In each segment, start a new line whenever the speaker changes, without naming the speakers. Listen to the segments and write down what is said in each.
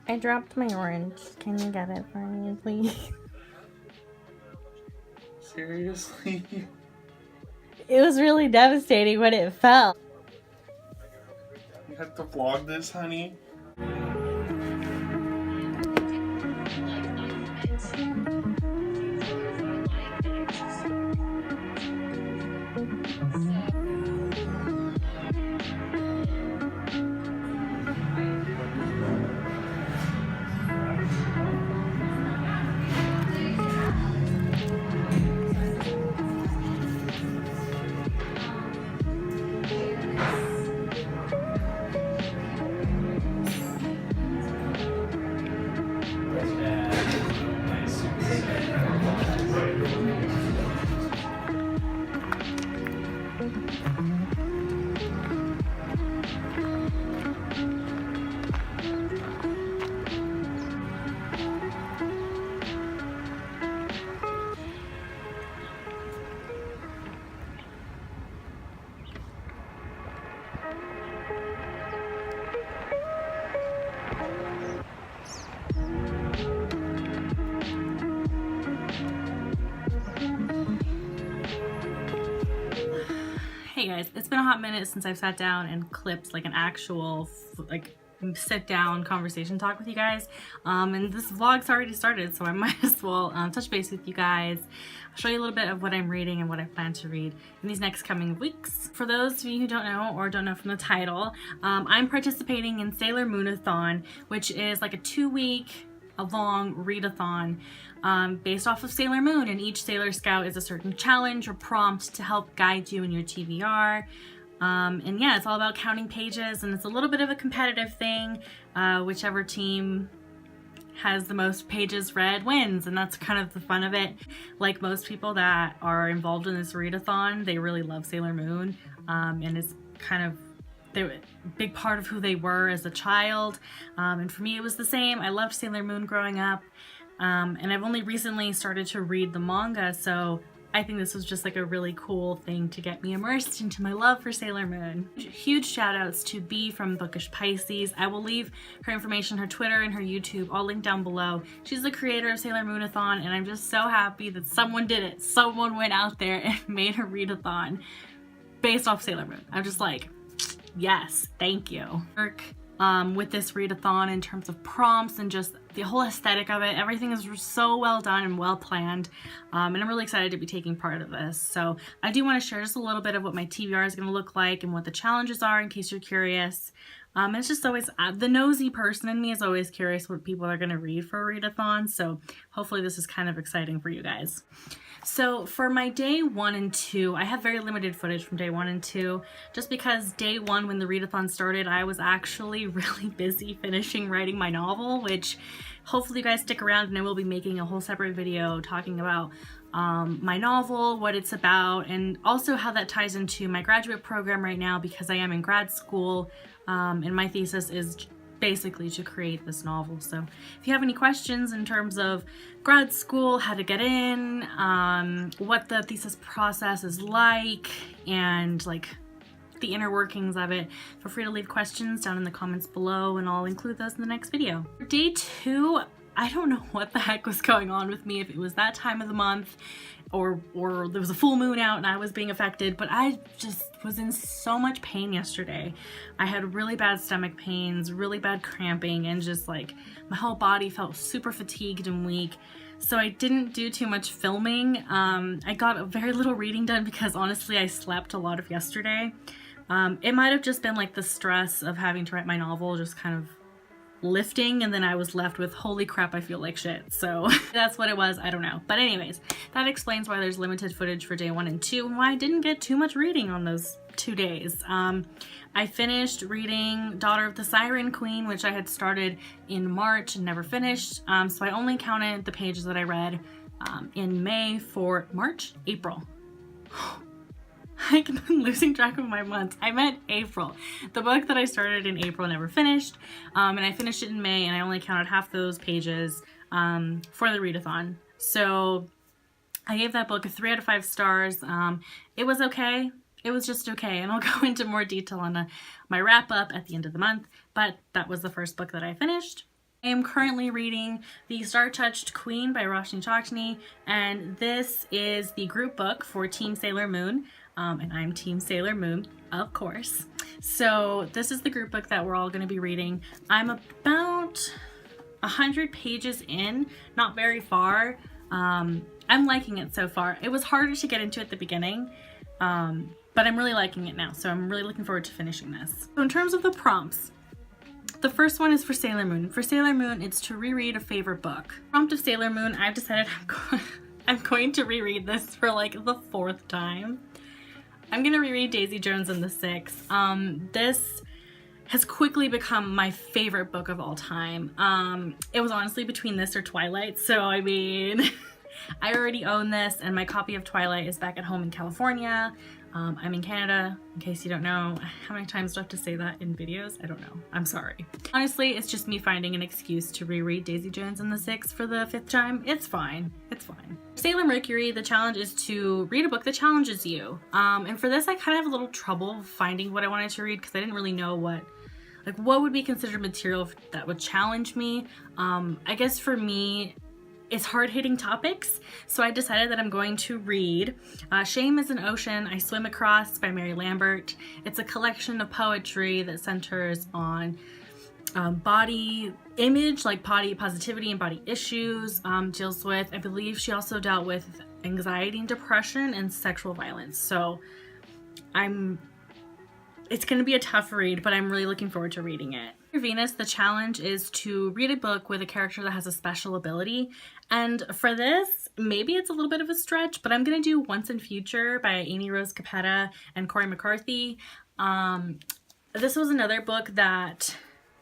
I dropped my orange. Can you get it for me, please?
Seriously?
It was really devastating when it fell.
You have to vlog this, honey?
Hey guys, it's been a hot minute since I've sat down and clipped like an actual sit down conversation talk with you guys, and this vlog's already started, so I might as well touch base with you guys. I'll show you a little bit of what I'm reading and what I plan to read in these next coming weeks. For those of you who don't know or don't know from the title, I'm participating in Sailormoonathon, which is like a 2-week long readathon based off of Sailor Moon, and each Sailor Scout is a certain challenge or prompt to help guide you in your TBR. And yeah, it's all about counting pages, and it's a little bit of a competitive thing. Whichever team has the most pages read wins, and that's kind of the fun of it. Like most people that are involved in this readathon, they really love Sailor Moon, and it's kind of a big part of who they were as a child. And for me it was the same. I loved Sailor Moon growing up, and I've only recently started to read the manga, so I think this was just like a really cool thing to get me immersed into my love for Sailor Moon. Huge shout outs to B from Bookish Pieces. I will leave her information, her Twitter and her YouTube, all linked down below. She's the creator of Sailormoonathon, and I'm just so happy that someone did it. Someone went out there and made a readathon based off Sailor Moon. I'm just like, yes, thank you. With this readathon in terms of prompts and just the whole aesthetic of it, everything is so well done and well planned, and I'm really excited to be taking part of this. So I do want to share just a little bit of what my TBR is going to look like and what the challenges are in case you're curious. It's just always, the nosy person in me is always curious what people are going to read for a readathon, so hopefully this is kind of exciting for you guys. So for my day 1 and 2, I have very limited footage from day 1 and 2, just because day 1, when the readathon started, I was actually really busy finishing writing my novel, which hopefully you guys stick around, and I will be making a whole separate video talking about my novel, what it's about, and also how that ties into my graduate program right now, because I am in grad school, and my thesis is basically to create this novel. So if you have any questions in terms of grad school, how to get in, what the thesis process is like, and like the inner workings of it, feel free to leave questions down in the comments below, and I'll include those in the next video. Day 2, I don't know what the heck was going on with me, if it was that time of the month or there was a full moon out and I was being affected, but I just was in so much pain yesterday. I had really bad stomach pains, really bad cramping, and just like my whole body felt super fatigued and weak. So I didn't do too much filming. I got very little reading done because honestly I slept a lot of yesterday. It might have just been like the stress of having to write my novel just kind of lifting, and then I was left with, holy crap, I feel like shit. So that's what it was. I don't know. But anyways, that explains why there's limited footage for day 1 and 2 and why I didn't get too much reading on those 2 days. I finished reading Daughter of the Siren Queen, which I had started in March and never finished. So I only counted the pages that I read in May for April. I've been losing track of my months. I meant April. The book that I started in April never finished, and I finished it in May, and I only counted half those pages for the readathon. So I gave that book a 3 out of 5 stars. It was okay. it was just okay, and I'll go into more detail on my wrap up at the end of the month, but that was the first book that I finished. I am currently reading The Star-Touched Queen by Roshni Chachni, and this is the group book for Team Sailor Moon, and I'm Team Sailor Moon, of course. So this is the group book that we're all going to be reading. I'm about 100 pages in, not very far. I'm liking it so far. It was harder to get into at the beginning, but I'm really liking it now, so I'm really looking forward to finishing this. So in terms of the prompts, the first one is for Sailor Moon. For Sailor Moon, it's to reread a favorite book. Prompt of Sailor Moon, I've decided I'm going to reread this for like the 4th time. I'm gonna reread Daisy Jones and the Six. This has quickly become my favorite book of all time. It was honestly between this or Twilight, so I mean, I already own this, and my copy of Twilight is back at home in California. I'm in Canada, in case you don't know. How many times do I have to say that in videos? I don't know. I'm sorry. Honestly, it's just me finding an excuse to reread Daisy Jones and the Six for the 5th time. It's fine. It's fine. Sailor Mercury, the challenge is to read a book that challenges you. And for this, I kind of have a little trouble finding what I wanted to read because I didn't really know what would be considered material that would challenge me. I guess for me, it's hard-hitting topics, so I decided that I'm going to read Shame is an Ocean I Swim Across by Mary Lambert. It's a collection of poetry that centers on body image, like body positivity and body issues. Deals with, I believe she also dealt with anxiety and depression and sexual violence. So it's going to be a tough read, but I'm really looking forward to reading it. For Venus, the challenge is to read a book with a character that has a special ability. And for this, maybe it's a little bit of a stretch, but I'm going to do Once and Future by Amy Rose Capetta and Corey McCarthy. This was another book that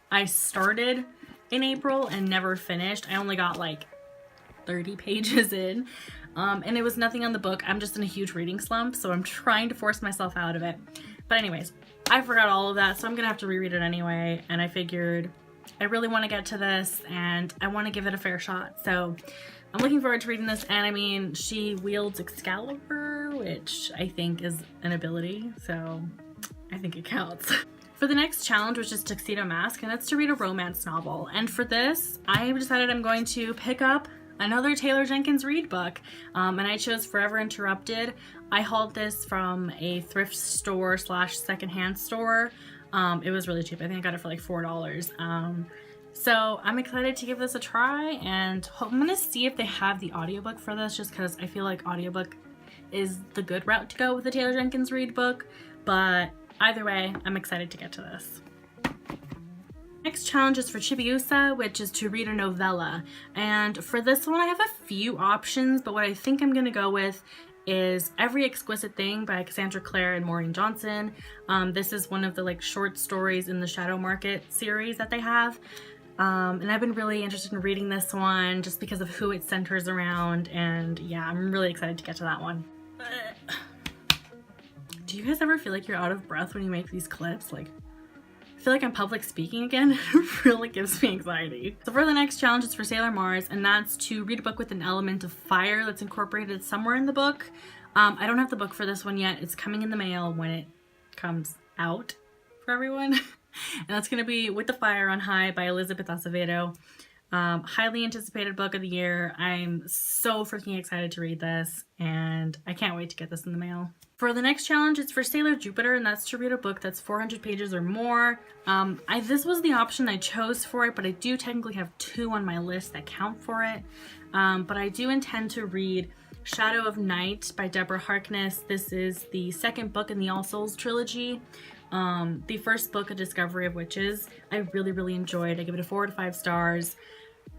I started in April and never finished. I only got like 30 pages in. And it was nothing on the book. I'm just in a huge reading slump, so I'm trying to force myself out of it. But anyways, I forgot all of that, so I'm gonna have to reread it anyway, and I figured I really want to get to this and I want to give it a fair shot. So I'm looking forward to reading this, and I mean, she wields Excalibur, which I think is an ability, so I think it counts. For the next challenge, which is Tuxedo Mask, and that's to read a romance novel. And for this, I decided I'm going to pick up another Taylor Jenkins Reid book, and I chose Forever Interrupted. I hauled this from a thrift store / secondhand store. It was really cheap. I think I got it for like $4. So I'm excited to give this a try, and I'm gonna see if they have the audiobook for this, just because I feel like audiobook is the good route to go with the Taylor Jenkins Reid book. But either way, I'm excited to get to this. Next challenge is for Chibiusa, which is to read a novella. And for this one, I have a few options, but what I think I'm gonna go with is Every Exquisite Thing by Cassandra Clare and Maureen Johnson. This is one of the like short stories in the Shadow Market series that they have. And I've been really interested in reading this one just because of who it centers around, and yeah, I'm really excited to get to that one. Do you guys ever feel like you're out of breath when you make these clips? Like, I feel like I'm public speaking again. It really gives me anxiety. So for the next challenge, it's for Sailor Mars, and that's to read a book with an element of fire that's incorporated somewhere in the book. I don't have the book for this one yet. It's coming in the mail when it comes out for everyone. And that's going to be With the Fire on High by Elizabeth Acevedo. Highly anticipated book of the year. I'm so freaking excited to read this, and I can't wait to get this in the mail. For the next challenge, it's for Sailor Jupiter, and that's to read a book that's 400 pages or more. This was the option I chose for it, but I do technically have 2 on my list that count for it. But I do intend to read Shadow of Night by Deborah Harkness. This is the 2nd book in the All Souls trilogy. The first book, A Discovery of Witches, I really enjoyed. I give it a 4 to 5 stars.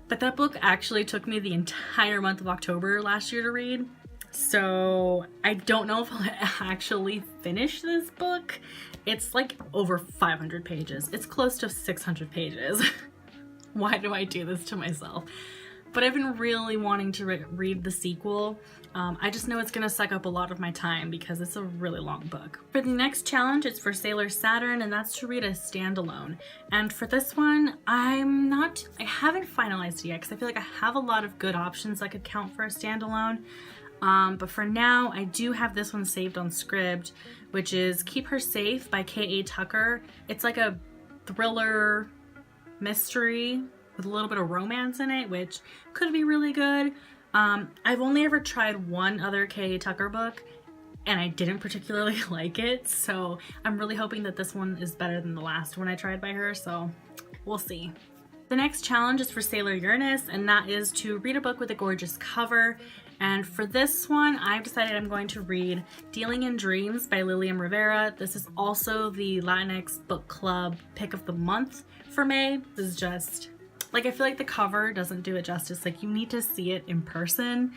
But that book actually took me the entire month of October last year to read. So I don't know if I'll actually finish this book. It's like over 500 pages. It's close to 600 pages. Why do I do this to myself? But I've been really wanting to read the sequel. I just know it's gonna suck up a lot of my time because it's a really long book. For the next challenge, it's for Sailor Saturn, and that's to read a standalone. And for this one, I haven't finalized it yet because I feel like I have a lot of good options that could count for a standalone. But for now, I do have this one saved on Scribd, which is Keep Her Safe by K.A. Tucker. It's like a thriller mystery with a little bit of romance in it, which could be really good. I've only ever tried one other K.A. Tucker book, and I didn't particularly like it, so I'm really hoping that this one is better than the last one I tried by her, so we'll see. The next challenge is for Sailor Uranus, and that is to read a book with a gorgeous cover. And for this one, I've decided I'm going to read Dealing in Dreams by Lilian Rivera. This is also the Latinx Book Club pick of the month for May. This is just, like, I feel like the cover doesn't do it justice. Like, you need to see it in person.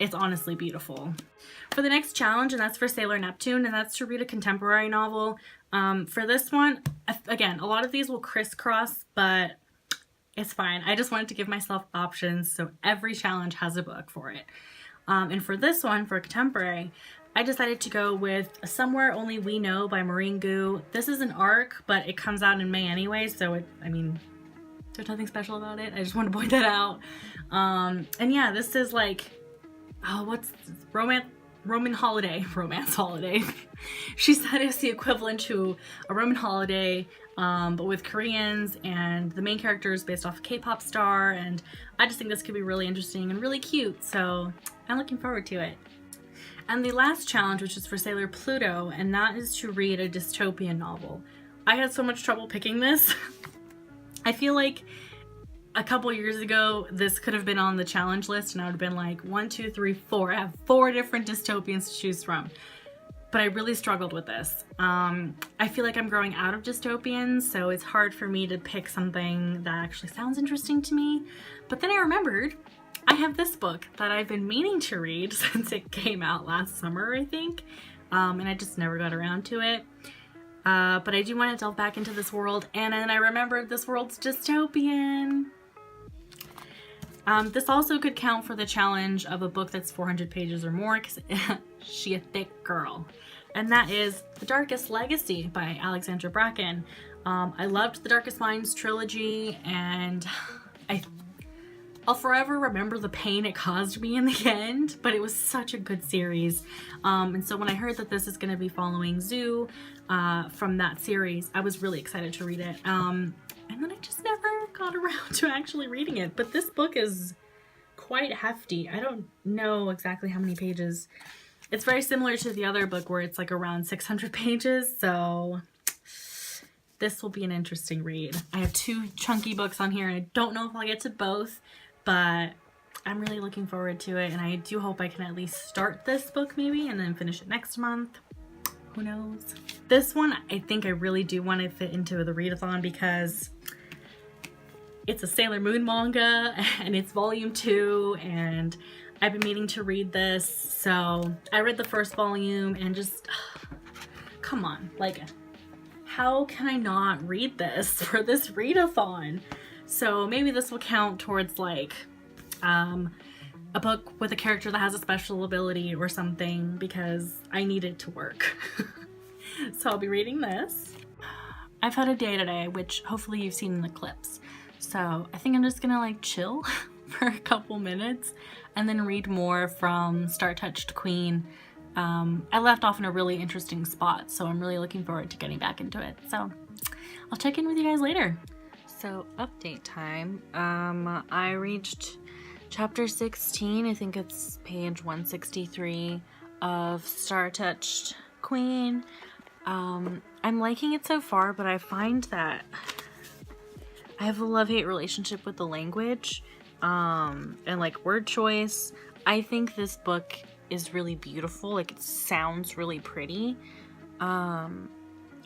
It's honestly beautiful. For the next challenge, and that's for Sailor Neptune, and that's to read a contemporary novel. For this one, again, a lot of these will crisscross, but it's fine. I just wanted to give myself options, so every challenge has a book for it. And for this one, for contemporary, I decided to go with Somewhere Only We Know by Maureen Gu. This is an arc, but it comes out in May anyway, so there's nothing special about it. I just want to point that out. And yeah, this is like, what's Roman holiday, romance holiday. She said it's the equivalent to a Roman holiday, but with Koreans, and the main character is based off a K-pop star, and I just think this could be really interesting and really cute, so I'm looking forward to it. And the last challenge, which is for Sailor Pluto, and that is to read a dystopian novel. I had so much trouble picking this. I feel like a couple years ago, this could have been on the challenge list and I would have been like, 1, 2, 3, 4. I have 4 different dystopians to choose from. But I really struggled with this. I feel like I'm growing out of dystopians, so it's hard for me to pick something that actually sounds interesting to me. But then I remembered I have this book that I've been meaning to read since it came out last summer, I think. And I just never got around to it. But I do want to delve back into this world, and then I remembered this world's dystopian. This also could count for the challenge of a book that's 400 pages or more, because she a thick girl. And that is The Darkest Legacy by Alexandra Bracken. I loved the Darkest Minds trilogy, and I'll forever remember the pain it caused me in the end, but it was such a good series. And so when I heard that this is going to be following Zoo from that series, I was really excited to read it. And then I just never got around to actually reading it. But this book is quite hefty. I don't know exactly how many pages. It's very similar to the other book where it's like around 600 pages. So this will be an interesting read. I have 2 chunky books on here, and I don't know if I'll get to both, but I'm really looking forward to it. And I do hope I can at least start this book maybe and then finish it next month. Who knows? This one, I think I really do want to fit into the readathon because it's a Sailor Moon manga and it's volume 2, and I've been meaning to read this. So I read the first volume and just, come on, like, how can I not read this for this readathon? So maybe this will count towards like a book with a character that has a special ability or something, because I need it to work. So I'll be reading this. I've had a day today, which hopefully you've seen in the clips. So I think I'm just gonna like chill for a couple minutes and then read more from Star Touched Queen. I left off in a really interesting spot, so I'm really looking forward to getting back into it. So I'll check in with you guys later. So update time. I reached chapter 16, I think it's page 163 of Star Touched Queen. I'm liking it so far, but I find that I have a love-hate relationship with the language and like word choice. I think this book is really beautiful, like it sounds really pretty.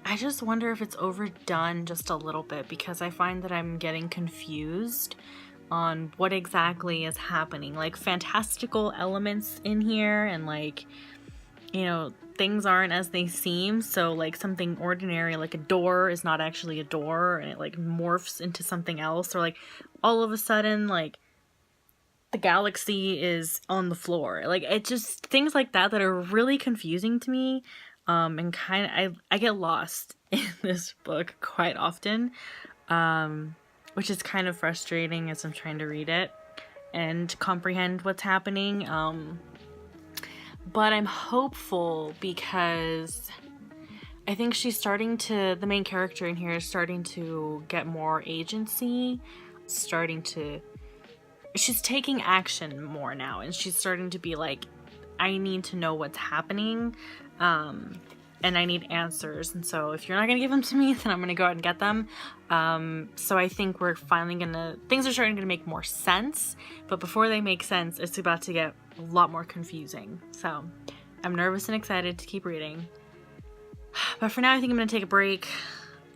I just wonder if it's overdone just a little bit, because I find that I'm getting confused on what exactly is happening. Like fantastical elements in here, and like, you know, things aren't as they seem. So like something ordinary like a door is not actually a door, and it like morphs into something else, or like all of a sudden like the galaxy is on the floor. Like it just, things like that are really confusing to me. And kind of, I get lost in this book quite often, which is kind of frustrating as I'm trying to read it and comprehend what's happening. but I'm hopeful because I think she's starting to, the main character in here is starting to get more agency, she's taking action more now, and she's starting to be like, I need to know what's happening, and I need answers, and so if you're not gonna give them to me, then I'm gonna go out and get them. So I think we're finally things are starting to make more sense, but before they make sense, it's about to get a lot more confusing. So I'm nervous and excited to keep reading. But for now, I think I'm gonna take a break,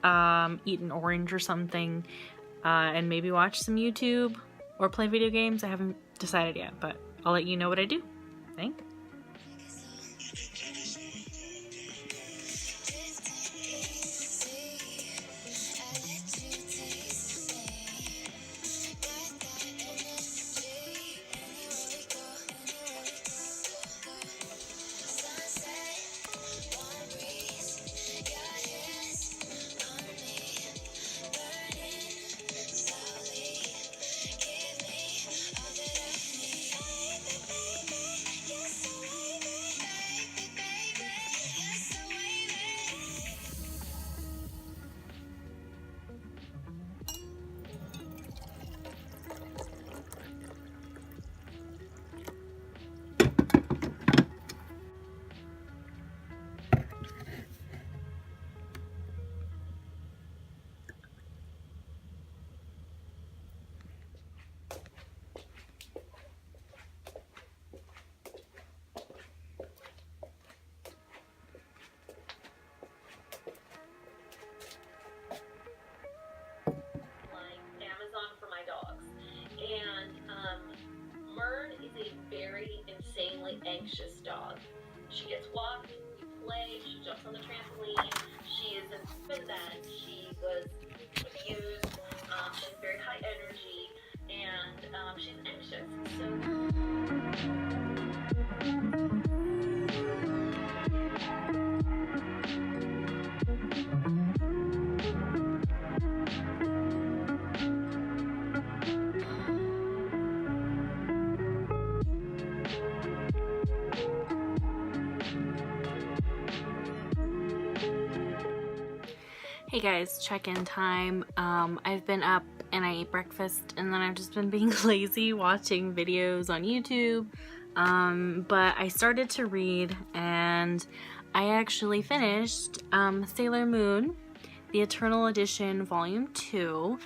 eat an orange or something, and maybe watch some YouTube or play video games. I haven't decided yet, but I'll let you know what I do. Thanks.
Anxious dog. She gets walked, we play, she jumps on the trampoline, she is admitted that she was abused, she's very high energy, and she's anxious.
Hey guys, check-in time. I've been up and I ate breakfast, and then I've just been being lazy watching videos on YouTube. But I started to read, and I actually finished Sailor Moon, the Eternal Edition Volume 2.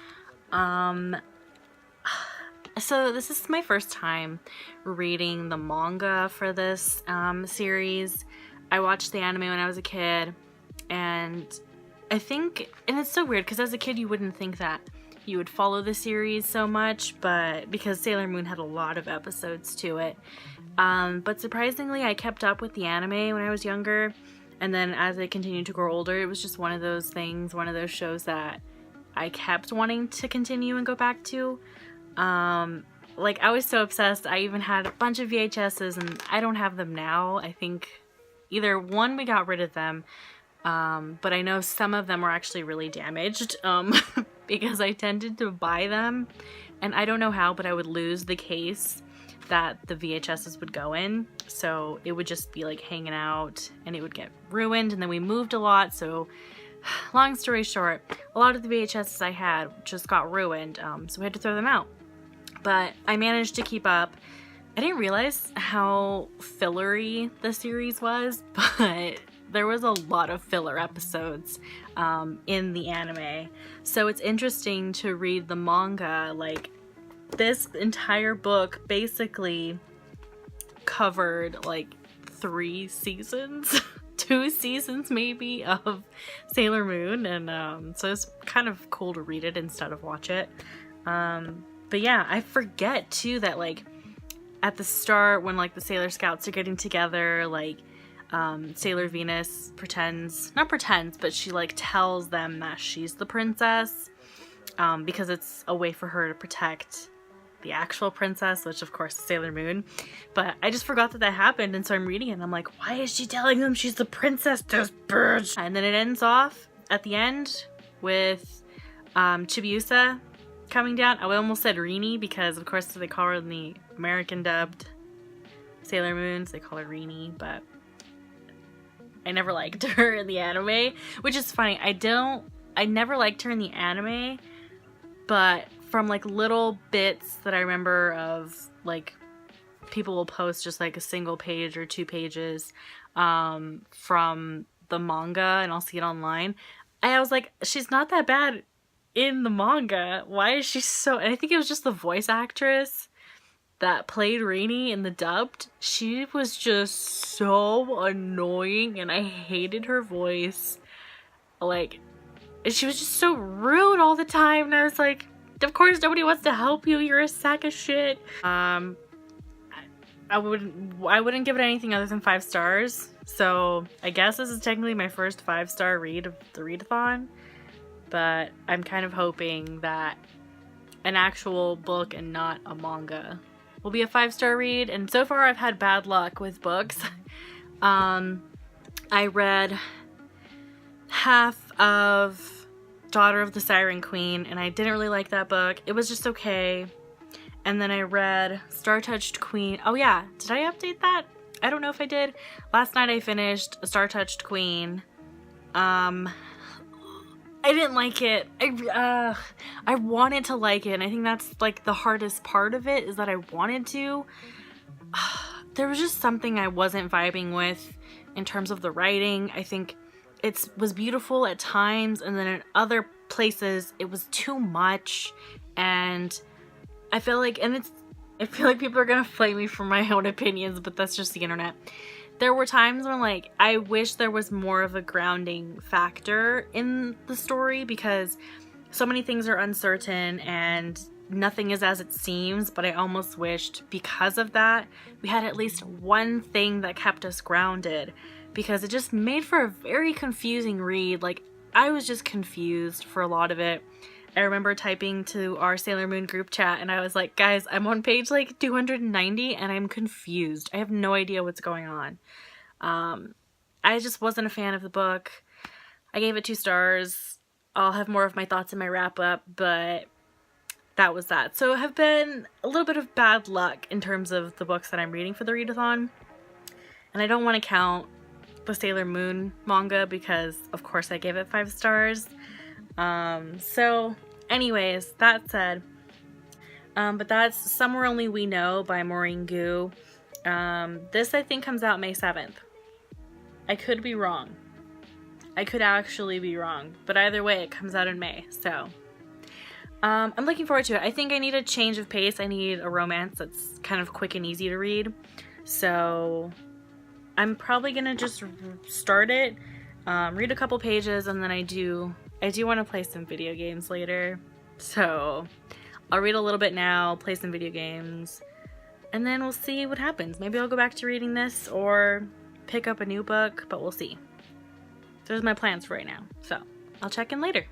So this is my first time reading the manga for this series. I watched the anime when I was a kid, and I think, and it's so weird because as a kid you wouldn't think that you would follow the series so much, but because Sailor Moon had a lot of episodes to it. But surprisingly, I kept up with the anime when I was younger, and then as I continued to grow older, it was just one of those things, one of those shows that I kept wanting to continue and go back to. Like, I was so obsessed, I even had a bunch of VHSs, and I don't have them now. I think either one, we got rid of them, but I know some of them were actually really damaged, because I tended to buy them, and I don't know how, but I would lose the case that the VHSs would go in, so it would just be like hanging out, and it would get ruined, and then we moved a lot, so long story short, a lot of the VHSs I had just got ruined, so we had to throw them out. But I managed to keep up. I didn't realize how fillery the series was, but there was a lot of filler episodes in the anime. So it's interesting to read the manga. Like, this entire book basically covered like 3 seasons, 2 seasons maybe, of Sailor Moon, and so it's kind of cool to read it instead of watch it. But yeah, I forget too that like at the start when like the Sailor Scouts are getting together, like Sailor Venus not pretends, but she like tells them that she's the princess, because it's a way for her to protect the actual princess, which of course is Sailor Moon. But I just forgot that that happened, and so I'm reading it and I'm like, why is she telling them she's the princess, this bitch? And then it ends off at the end with Chibiusa coming down. I almost said Rini because of course they call her in the American dubbed Sailor Moon, so they call her Rini, but I never liked her in the anime, which is funny. I never liked her in the anime, but from like little bits that I remember of, like, people will post just like a single page or 2 pages from the manga, and I'll see it online. And I was like, she's not that bad in the manga. Why is she so... And I think it was just the voice actress that played Rini in the dubbed. She was just so annoying, and I hated her voice. Like, she was just so rude all the time, and I was like, of course nobody wants to help you. You're a sack of shit. I wouldn't give it anything other than 5 stars. So I guess this is technically my first 5-star read of the readathon. But I'm kind of hoping that an actual book and not a manga will be a 5-star read. And so far I've had bad luck with books. I read half of Daughter of the Siren Queen, and I didn't really like that book. It was just okay. And then I read Star-Touched Queen. Oh yeah, did I update that? I don't know if I did. Last night I finished Star-Touched Queen. I didn't like it. I wanted to like it, and I think that's like the hardest part of it, is that I wanted to. There was just something I wasn't vibing with in terms of the writing. I think it was beautiful at times, and then in other places it was too much, and I feel like people are gonna flame me for my own opinions, but that's just the internet. There were times when, like, I wish there was more of a grounding factor in the story, because so many things are uncertain and nothing is as it seems, but I almost wished because of that we had at least one thing that kept us grounded, because it just made for a very confusing read. Like, I was just confused for a lot of it. I remember typing to our Sailor Moon group chat, and I was like, guys, I'm on page like 290 and I'm confused. I have no idea what's going on. I just wasn't a fan of the book. I gave it 2 stars. I'll have more of my thoughts in my wrap up, but that was that. So I have been a little bit of bad luck in terms of the books that I'm reading for the readathon. And I don't want to count the Sailor Moon manga because, of course, I gave it 5 stars. So anyways, that said, but that's Somewhere Only We Know by Maureen Gu. This I think comes out May 7th. I could be wrong. I could actually be wrong, but either way it comes out in May, so I'm looking forward to it. I think I need a change of pace. I need a romance that's kind of quick and easy to read, so I'm probably gonna just start it, read a couple pages, and then I do want to play some video games later, so I'll read a little bit now, play some video games, and then we'll see what happens. Maybe I'll go back to reading this or pick up a new book, but we'll see. Those are my plans for right now, so I'll check in later.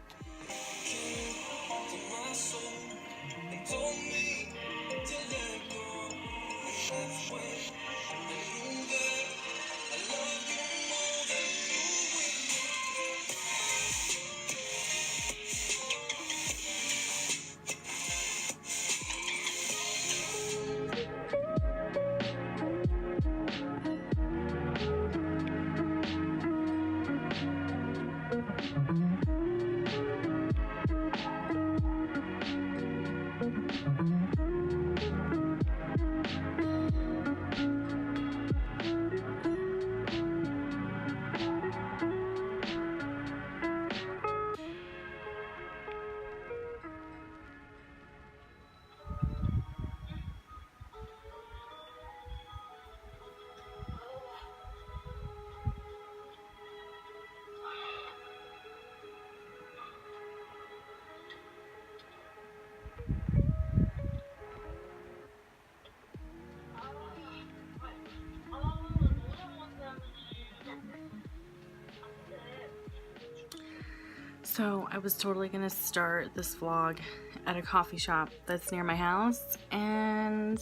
So I was totally gonna start this vlog at a coffee shop that's near my house, and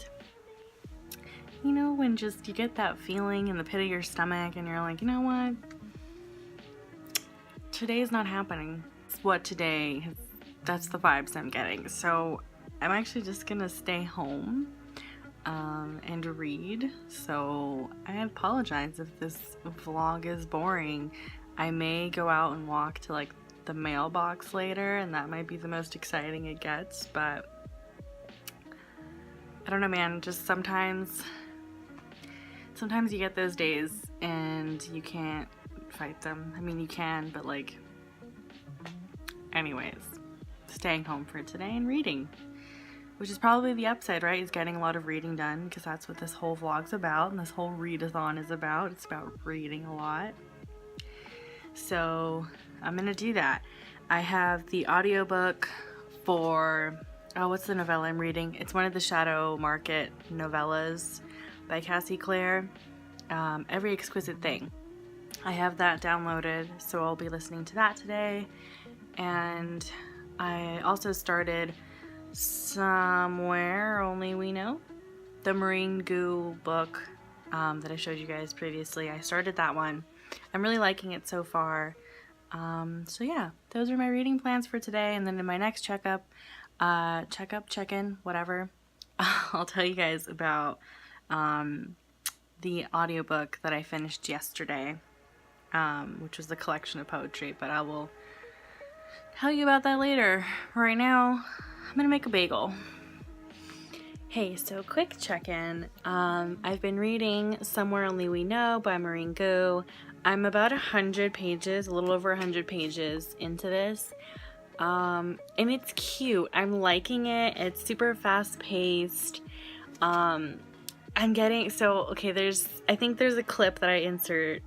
you know when just you get that feeling in the pit of your stomach and you're like, you know what, today's not happening. It's what today, that's the vibes I'm getting. So I'm actually just gonna stay home. and read. So I apologize if this vlog is boring. I may go out and walk to like the mailbox later, and that might be the most exciting it gets, but I don't know, man. Just sometimes you get those days and you can't fight them. I mean, you can, but like, anyways, staying home for today and reading, which is probably the upside, right? Is getting a lot of reading done, because that's what this whole vlog's about and this whole readathon is about. It's about reading a lot. So I'm gonna do that. I have the audiobook for, oh, what's the novella I'm reading? It's one of the Shadow Market novellas by Cassie Clare. Every Exquisite Thing. I have that downloaded, so I'll be listening to that today. And I also started Somewhere Only We Know, the Marine Goo book that I showed you guys previously. I started that one. I'm really liking it so far. So yeah, those are my reading plans for today. And then in my next check-in, whatever, I'll tell you guys about the audiobook that I finished yesterday, which was the collection of poetry, but I will tell you about that later. Right now, I'm gonna make a bagel. Hey, so quick check-in. I've been reading Somewhere Only We Know by Marine Goo. I'm about 100 pages, a little over 100 pages into this. And it's cute. I'm liking it. It's super fast-paced. I'm getting, so, okay, I think there's a clip that I insert.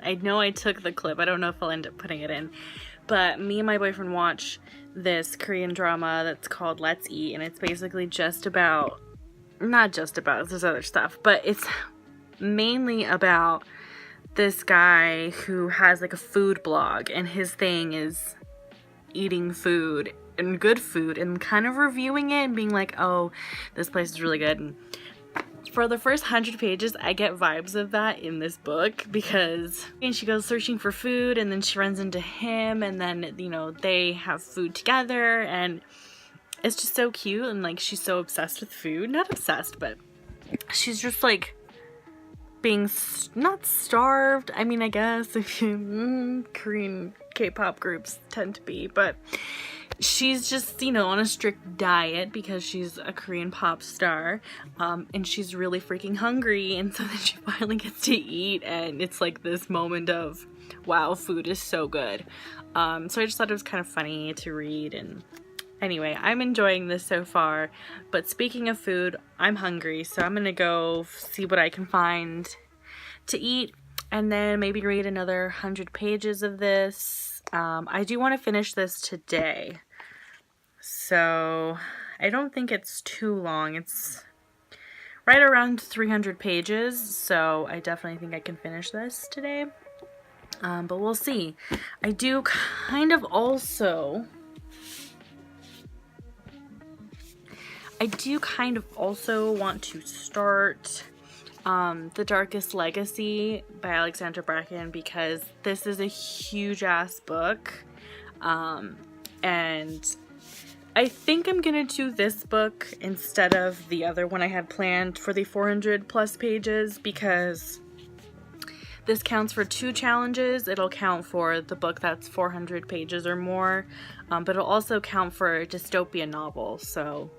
I know I took the clip. I don't know if I'll end up putting it in. But me and my boyfriend watch this Korean drama that's called Let's Eat, and it's basically just about, not just about, there's other stuff, but it's mainly about this guy who has like a food blog, and his thing is eating food and good food and kind of reviewing it and being like, oh, this place is really good. And for the first 100 pages, I get vibes of that in this book, because she goes searching for food and then she runs into him, and then, you know, they have food together, and it's just so cute. And like, she's so obsessed with food. Not obsessed, but she's just like being not starved. I mean, I guess if you Korean K-pop groups tend to be, but she's just, you know, on a strict diet because she's a Korean pop star, and she's really freaking hungry, and so then she finally gets to eat, and it's like this moment of, wow, food is so good. So I just thought it was kind of funny to read, and anyway, I'm enjoying this so far. But speaking of food, I'm hungry, so I'm gonna go see what I can find to eat, and then maybe read another 100 pages of this. I do want to finish this today, so I don't think it's too long. It's right around 300 pages, so I definitely think I can finish this today, but we'll see. I do kind of also want to start The Darkest Legacy by Alexandra Bracken, because this is a huge ass book, and I think I'm gonna do this book instead of the other one I had planned for the 400 plus pages, because this counts for 2 challenges. It'll count for the book that's 400 pages or more, but it'll also count for a dystopian novel. So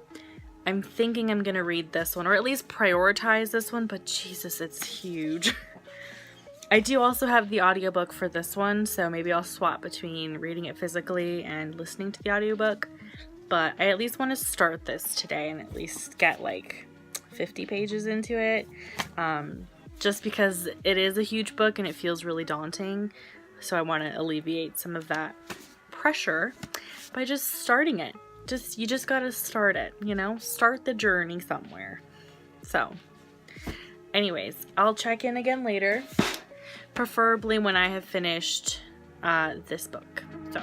I'm thinking I'm gonna read this one, or at least prioritize this one, but Jesus, it's huge. I do also have the audiobook for this one, so maybe I'll swap between reading it physically and listening to the audiobook. But I at least want to start this today and at least get like 50 pages into it, just because it is a huge book and it feels really daunting. So I want to alleviate some of that pressure by just starting it. You just gotta start it, you know? Start the journey somewhere. So, anyways, I'll check in again later, preferably when I have finished this book. So.